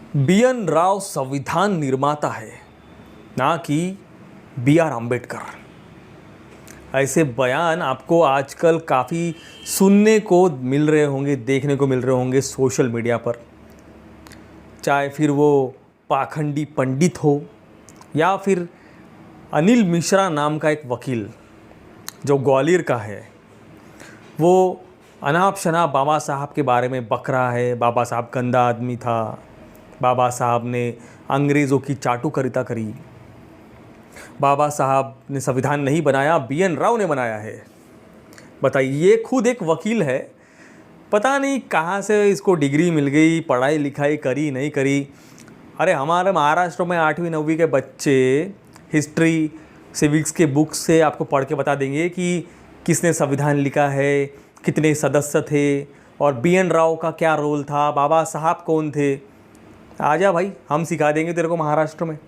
BN. Rao संविधान निर्माता है, ना कि बी.आर. अम्बेडकर। ऐसे बयान आपको आजकल काफ़ी सुनने को मिल रहे होंगे, देखने को मिल रहे होंगे सोशल मीडिया पर। चाहे फिर वो पाखंडी पंडित हो या फिर अनिल मिश्रा नाम का एक वकील जो ग्वालियर का है, वो अनाप शनाप बाबा साहब के बारे में बक रहा है। बाबा साहब गंदा आदमी था, बाबा साहब ने अंग्रेज़ों की चाटुकारिता करी, बाबा साहब ने संविधान नहीं बनाया, बी.एन. राव ने बनाया है। बताइए, ये खुद एक वकील है, पता नहीं कहाँ से इसको डिग्री मिल गई, पढ़ाई लिखाई करी नहीं करी। अरे हमारे महाराष्ट्र में 8वीं 9वीं के बच्चे हिस्ट्री सिविक्स के बुक से आपको पढ़ के बता देंगे कि किसने संविधान लिखा है, कितने सदस्य थे और बी.एन. राव का क्या रोल था, बाबा साहब कौन थे। आजा भाई, हम सिखा देंगे तेरे को महाराष्ट्र में।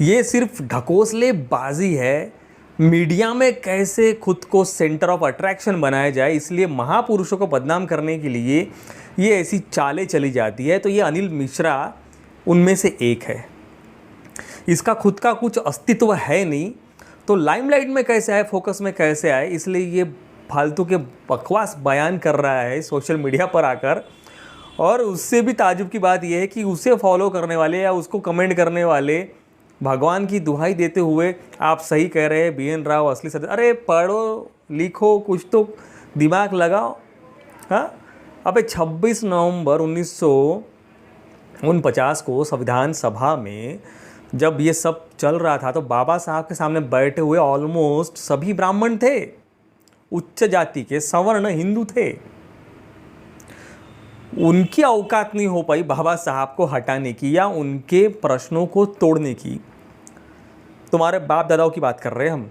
ये सिर्फ ढकोसले बाजी है, मीडिया में कैसे खुद को सेंटर ऑफ अट्रैक्शन बनाया जाए, इसलिए महापुरुषों को बदनाम करने के लिए ये ऐसी चालें चली जाती है। तो ये अनिल मिश्रा उनमें से एक है। इसका खुद का कुछ अस्तित्व है नहीं, तो लाइमलाइट में कैसे आए, फोकस में कैसे आए, इसलिए ये फालतू के बकवास बयान कर रहा है सोशल मीडिया पर आकर। और उससे भी ताजुब की बात यह है कि उसे फॉलो करने वाले या उसको कमेंट करने वाले भगवान की दुहाई देते हुए आप सही कह रहे हैं, बी.एन. राव असली सदस्य। अरे पढ़ो लिखो, कुछ तो दिमाग लगाओ। हाँ, अबे 26 नवंबर 1949 को संविधान सभा में जब ये सब चल रहा था तो बाबा साहब के सामने बैठे हुए ऑलमोस्ट सभी ब्राह्मण थे, उच्च जाति के सवर्ण हिंदू थे। उनकी औकात नहीं हो पाई बाबा साहब को हटाने की या उनके प्रश्नों को तोड़ने की। तुम्हारे बाप दादाओं की बात कर रहे हैं हम,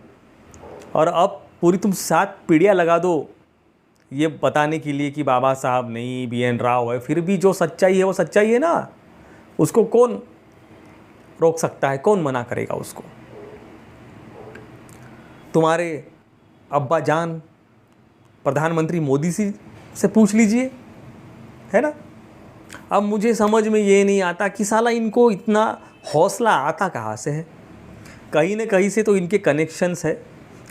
और अब पूरी तुम 7 पीढ़ियाँ लगा दो ये बताने के लिए कि बाबा साहब नहीं, बी.एन. राव है। फिर भी जो सच्चाई है वो सच्चाई है ना, उसको कौन रोक सकता है, कौन मना करेगा उसको। तुम्हारे अब्बा जान प्रधानमंत्री मोदी से पूछ लीजिए, है ना। अब मुझे समझ में ये नहीं आता कि साला इनको इतना हौसला आता कहाँ से है। कहीं न कहीं से तो इनके कनेक्शंस है,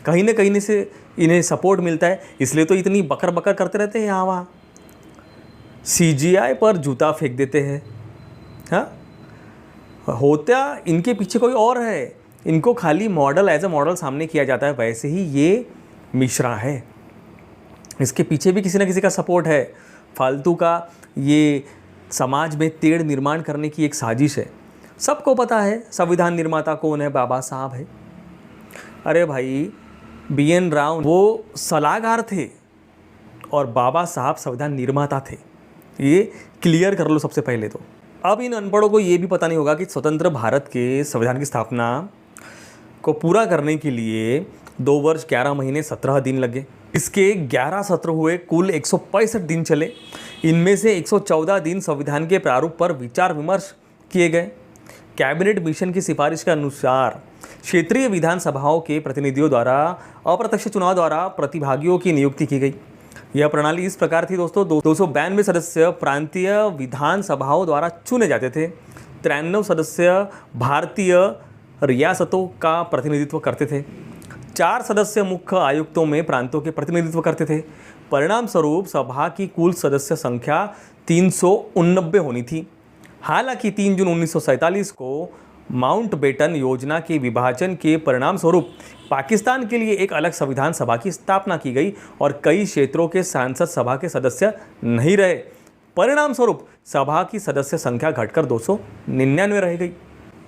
कहीं न कहीं से इन्हें सपोर्ट मिलता है, इसलिए तो इतनी बकर बकर करते रहते हैं यहाँ वहाँ। CGI पर जूता फेंक देते हैं। हाँ, होता इनके पीछे कोई और है, इनको खाली मॉडल एज ए मॉडल सामने किया जाता है। वैसे ही ये मिश्रा है, इसके पीछे भी किसी न किसी का सपोर्ट है। फालतू का ये समाज में तेढ़ निर्माण करने की एक साजिश है। सबको पता है संविधान निर्माता कौन है, बाबा साहब है। अरे भाई, बी.एन. राव वो सलाहकार थे और बाबा साहब संविधान निर्माता थे, ये क्लियर कर लो सबसे पहले तो। अब इन अनपढ़ों को ये भी पता नहीं होगा कि स्वतंत्र भारत के संविधान की स्थापना को पूरा करने के लिए 2 वर्ष 11 महीने 17 दिन लगे। इसके 11 सत्र हुए, कुल 165 दिन चले। इनमें से 114 दिन संविधान के प्रारूप पर विचार विमर्श किए गए। कैबिनेट मिशन की सिफारिश के अनुसार क्षेत्रीय विधानसभाओं के प्रतिनिधियों द्वारा अप्रत्यक्ष चुनाव द्वारा प्रतिभागियों की नियुक्ति की गई। यह प्रणाली इस प्रकार थी दोस्तों, 292 सदस्य प्रांतीय विधानसभाओं द्वारा चुने जाते थे। 93 सदस्य भारतीय रियासतों का प्रतिनिधित्व करते थे। 4 सदस्य मुख्य आयुक्तों में प्रांतों के प्रतिनिधित्व करते थे। परिणाम स्वरूप सभा की कुल सदस्य संख्या 389 होनी थी। हालांकि 3 जून 1947 को माउंटबेटन योजना के विभाजन के परिणाम स्वरूप पाकिस्तान के लिए एक अलग संविधान सभा की स्थापना की गई और कई क्षेत्रों के सांसद सभा के सदस्य नहीं रहे। परिणाम स्वरूप सभा की सदस्य संख्या घटकर 299 रह गई।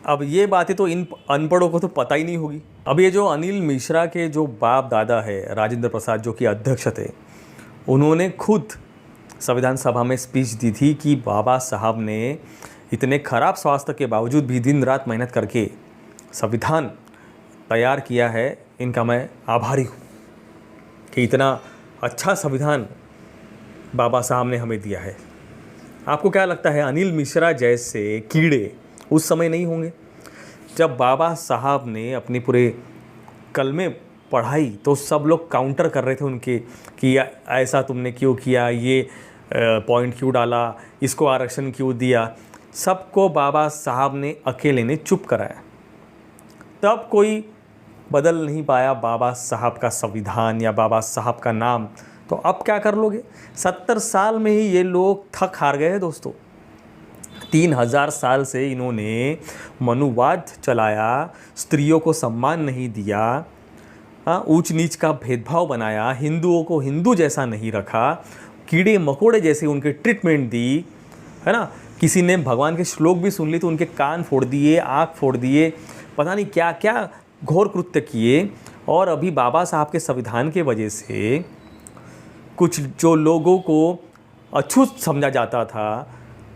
अब ये बातें तो इन अनपढ़ों को तो पता ही नहीं होगी। अब ये जो अनिल मिश्रा के जो बाप दादा है राजेंद्र प्रसाद, जो कि अध्यक्ष थे, उन्होंने खुद संविधान सभा में स्पीच दी थी कि बाबा साहब ने इतने खराब स्वास्थ्य के बावजूद भी दिन रात मेहनत करके संविधान तैयार किया है। इनका मैं आभारी हूँ कि इतना अच्छा संविधान बाबा साहब ने हमें दिया है। आपको क्या लगता है, अनिल मिश्रा जैसे कीड़े उस समय नहीं होंगे जब बाबा साहब ने अपने पूरे कलमे पढ़ाई तो सब लोग काउंटर कर रहे थे उनके कि ऐसा तुमने क्यों किया, ये पॉइंट क्यों डाला, इसको आरक्षण क्यों दिया, सबको बाबा साहब ने अकेले ने चुप कराया। तब कोई बदल नहीं पाया बाबा साहब का संविधान या बाबा साहब का नाम। तो अब क्या कर लोगे? 70 साल में ही ये लोग थक हार गए हैं दोस्तों। 3000 साल से इन्होंने मनुवाद चलाया, स्त्रियों को सम्मान नहीं दिया, ऊंच नीच का भेदभाव बनाया, हिंदुओं को हिंदू जैसा नहीं रखा, कीड़े मकोड़े जैसे उनके ट्रीटमेंट दी, है ना। किसी ने भगवान के श्लोक भी सुन ली तो उनके कान फोड़ दिए, आँख फोड़ दिए, पता नहीं क्या क्या घोर कृत्य किए। और अभी बाबा साहब के संविधान के वजह से कुछ जो लोगों को अछूत समझा जाता था,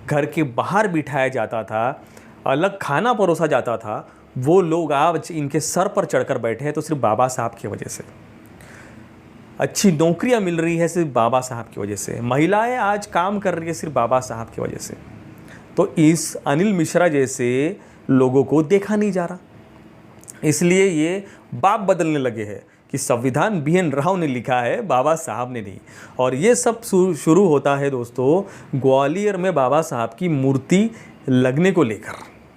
घर के बाहर बिठाया जाता था, अलग खाना परोसा जाता था, वो लोग आज इनके सर पर चढ़कर बैठे हैं तो सिर्फ बाबा साहब की वजह से। अच्छी नौकरियां मिल रही है सिर्फ बाबा साहब की वजह से, महिलाएं आज काम कर रही है सिर्फ बाबा साहब की वजह से। तो इस अनिल मिश्रा जैसे लोगों को देखा नहीं जा रहा, इसलिए ये बाप बदलने लगे हैं कि संविधान BN राव ने लिखा है, बाबा साहब ने नहीं। और ये सब शुरू होता है दोस्तों ग्वालियर में बाबा साहब की मूर्ति लगने को लेकर।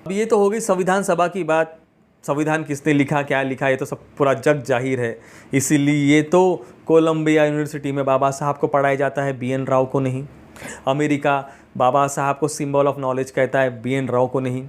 अब ये तो हो गई संविधान सभा की बात, संविधान किसने लिखा, क्या लिखा, ये तो सब पूरा जग जाहिर है। इसीलिए तो कोलंबिया यूनिवर्सिटी में बाबा साहब को पढ़ाया जाता है, BN राव को नहीं। अमेरिका बाबा साहब को सिंबल ऑफ नॉलेज कहता है, BN राव को नहीं।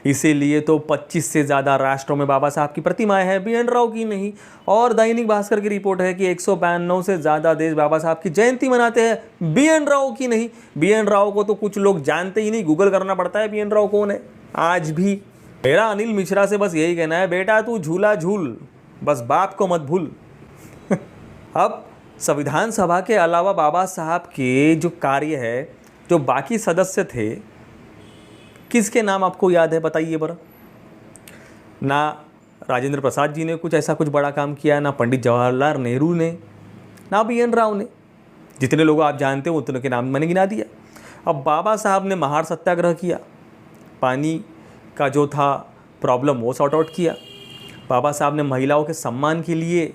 इसीलिए तो 25 से ज़्यादा राष्ट्रों में बाबा साहब की प्रतिमाएं हैं, BN राव की नहीं। और दैनिक भास्कर की रिपोर्ट है कि 192 से ज़्यादा देश बाबा साहब की जयंती मनाते हैं, BN राव की नहीं। BN राव को तो कुछ लोग जानते ही नहीं, गूगल करना पड़ता है BN राव कौन है आज भी। मेरा अनिल मिश्रा से बस यही कहना है, बेटा तू झूला झूल, बस बाप को मत भूल। अब संविधान सभा के अलावा बाबा साहब के जो कार्य है, जो बाकी सदस्य थे, किसके नाम आपको याद है बताइए बरा? ना राजेंद्र प्रसाद जी ने कुछ बड़ा काम किया, ना पंडित जवाहरलाल नेहरू ने, ना BN राव ने। जितने लोग आप जानते हो उतने के नाम मैंने गिना दिया। अब बाबा साहब ने महार सत्याग्रह किया, पानी का जो था प्रॉब्लम वो सॉर्ट आउट किया। बाबा साहब ने महिलाओं के सम्मान के लिए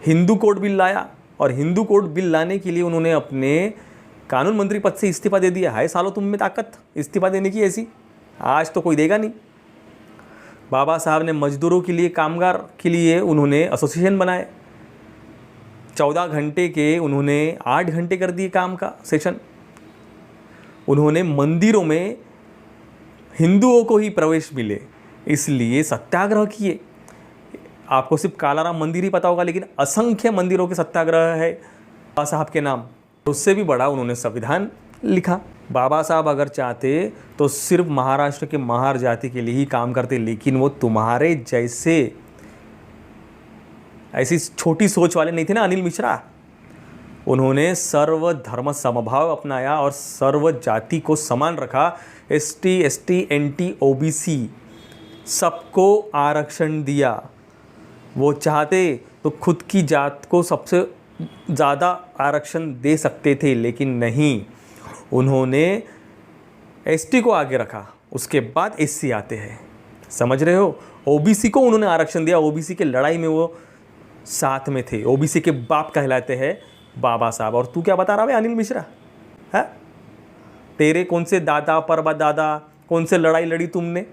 हिंदू कोड बिल लाया, और हिंदू कोड बिल लाने के लिए उन्होंने अपने कानून मंत्री पद से इस्तीफा दे दिया। हाय सालो तुम में ताकत इस्तीफा देने की ऐसी, आज तो कोई देगा नहीं। बाबा साहब ने मजदूरों के लिए, कामगार के लिए उन्होंने एसोसिएशन बनाए। 14 घंटे के उन्होंने 8 घंटे कर दिए काम का सेशन। उन्होंने मंदिरों में हिंदुओं को ही प्रवेश मिले इसलिए सत्याग्रह किए। आपको सिर्फ कालाराम मंदिर ही पता होगा, लेकिन असंख्य मंदिरों के सत्याग्रह है बाबा साहब के नाम। उससे भी बड़ा उन्होंने संविधान लिखा। बाबा साहब अगर चाहते तो सिर्फ महाराष्ट्र के महार जाति के लिए ही काम करते, लेकिन वो तुम्हारे जैसे ऐसी छोटी सोच वाले नहीं थे ना अनिल मिश्रा। उन्होंने सर्वधर्म समभाव अपनाया और सर्व जाति को समान रखा। ST ST NT OBC सबको आरक्षण दिया। वो चाहते तो खुद की जात को सबसे ज़्यादा आरक्षण दे सकते थे, लेकिन नहीं, उन्होंने ST को आगे रखा, उसके बाद SC आते हैं। समझ रहे हो? OBC को उन्होंने आरक्षण दिया, OBC के लड़ाई में वो साथ में थे। OBC के बाप कहलाते हैं बाबा साहब। और तू क्या बता रहा है अनिल मिश्रा? है तेरे कौन से दादा परदादा, कौन से लड़ाई लड़ी तुमने?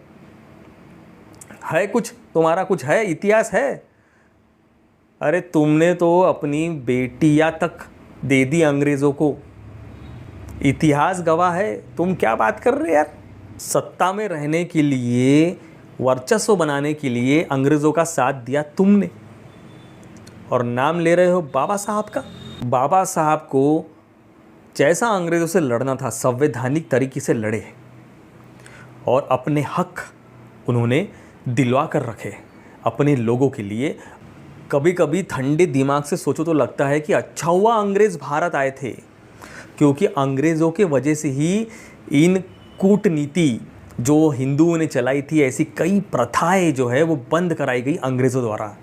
है कुछ तुम्हारा, कुछ है, इतिहास है? अरे तुमने तो अपनी बेटियां तक दे दी अंग्रेज़ों को, इतिहास गवाह है। तुम क्या बात कर रहे यार? सत्ता में रहने के लिए, वर्चस्व बनाने के लिए अंग्रेज़ों का साथ दिया तुमने, और नाम ले रहे हो बाबा साहब का। बाबा साहब को जैसा अंग्रेज़ों से लड़ना था संवैधानिक तरीके से लड़े, और अपने हक उन्होंने दिलवा कर रखे अपने लोगों के लिए। कभी कभी ठंडे दिमाग से सोचो तो लगता है कि अच्छा हुआ अंग्रेज़ भारत आए थे, क्योंकि अंग्रेज़ों के वजह से ही इन कूटनीति जो हिंदुओं ने चलाई थी, ऐसी कई प्रथाएं जो है वो बंद कराई गई अंग्रेज़ों द्वारा।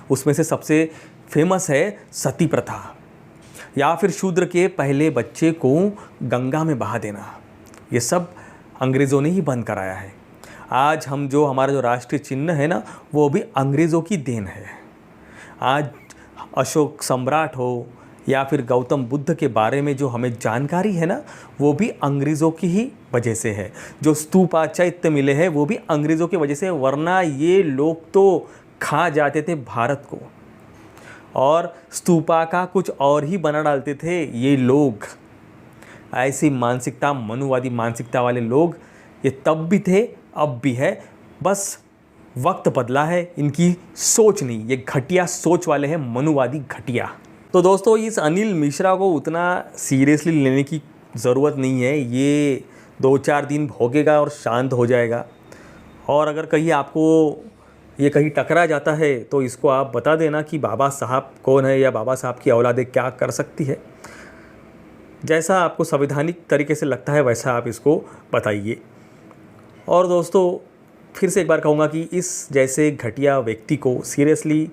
उसमें से सबसे फेमस है सती प्रथा, या फिर शूद्र के पहले बच्चे को गंगा में बहा देना। ये सब अंग्रेज़ों ने ही बंद कराया है। आज हम जो हमारा जो राष्ट्रीय चिन्ह है ना, वो भी अंग्रेज़ों की देन है। आज अशोक सम्राट हो या फिर गौतम बुद्ध के बारे में जो हमें जानकारी है ना, वो भी अंग्रेज़ों की ही वजह से है। जो स्तूपा चैत्य मिले हैं वो भी अंग्रेज़ों की वजह से, वरना ये लोग तो खा जाते थे भारत को और स्तूपा का कुछ और ही बना डालते थे ये लोग। ऐसी मानसिकता, मनुवादी मानसिकता वाले लोग ये तब भी थे, अब भी है, बस वक्त बदला है, इनकी सोच नहीं। ये घटिया सोच वाले हैं, मनुवादी घटिया। तो दोस्तों, इस अनिल मिश्रा को उतना सीरियसली लेने की ज़रूरत नहीं है। ये 2-4 दिन भोगेगा और शांत हो जाएगा। और अगर कहीं आपको ये कहीं टकरा जाता है तो इसको आप बता देना कि बाबा साहब कौन है या बाबा साहब की औलादे क्या कर सकती है। जैसा आपको संवैधानिक तरीके से लगता है वैसा आप इसको बताइए। और दोस्तों, फिर से एक बार कहूँगा कि इस जैसे घटिया व्यक्ति को सीरियसली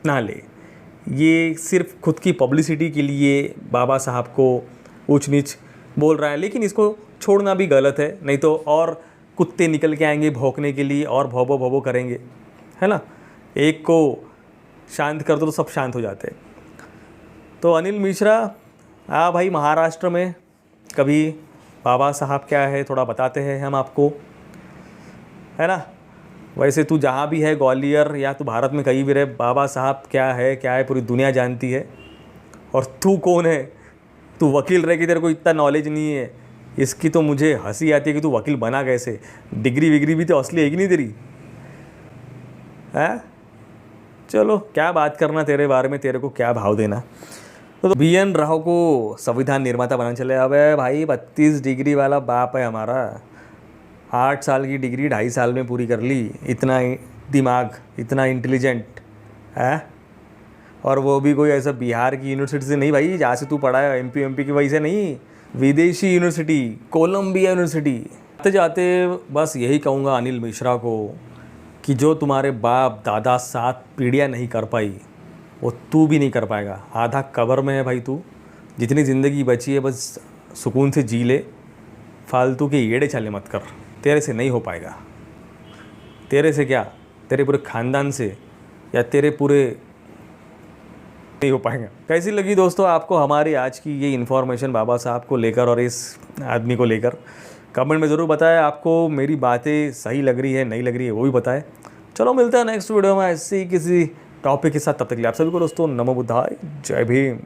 ना ले। ये सिर्फ खुद की पब्लिसिटी के लिए बाबा साहब को ऊंच नीच बोल रहा है, लेकिन इसको छोड़ना भी गलत है, नहीं तो और कुत्ते निकल के आएंगे भौंकने के लिए और भौबो भौबो करेंगे, है ना। एक को शांत कर दो तो सब शांत हो जाते हैं। तो अनिल मिश्रा, भाई महाराष्ट्र में कभी बाबा साहब क्या है थोड़ा बताते हैं हम आपको, है ना। वैसे तू जहाँ भी है, ग्वालियर या तू भारत में कहीं भी रहे, बाबा साहब क्या है पूरी दुनिया जानती है। और तू कौन है? तू वकील रह के तेरे को इतना नॉलेज नहीं है। इसकी तो मुझे हंसी आती है कि तू वकील बना कैसे। डिग्री विग्री भी तो असली है कि नहीं तेरी, है। चलो क्या बात करना तेरे बारे में, तेरे को क्या भाव देना। तो BN राव को संविधान निर्माता बनाने चले। अब भाई 32 डिग्री वाला बाप है हमारा, 8 साल की डिग्री 2.5 साल में पूरी कर ली। इतना दिमाग, इतना इंटेलिजेंट है। और वो भी कोई ऐसा बिहार की यूनिवर्सिटी से नहीं भाई, जहाँ से तू पढ़ा है MP की वजह से नहीं, विदेशी यूनिवर्सिटी, कोलंबिया यूनिवर्सिटी। आते जाते बस यही कहूँगा अनिल मिश्रा को कि जो तुम्हारे बाप दादा 7 पीढ़ियाँ नहीं कर पाई, वो तू भी नहीं कर पाएगा। आधा कब्र में है भाई तू। जितनी ज़िंदगी बची है बस सुकून से जी ले, फालतू के येड़े चाले मत कर। तेरे से नहीं हो पाएगा। तेरे से क्या, तेरे पूरे ख़ानदान से या तेरे पूरे नहीं हो पाएगा। कैसी लगी दोस्तों आपको हमारी आज की ये इन्फॉर्मेशन बाबा साहब को लेकर और इस आदमी को लेकर? कमेंट में ज़रूर बताएं आपको मेरी बातें सही लग रही है नहीं लग रही है, वो भी बताएं। चलो मिलते हैं नेक्स्ट वीडियो में ऐसे ही किसी टॉपिक के साथ। तब तक के लिए आप सभी को दोस्तों नमो बुद्धाय, जय भीम।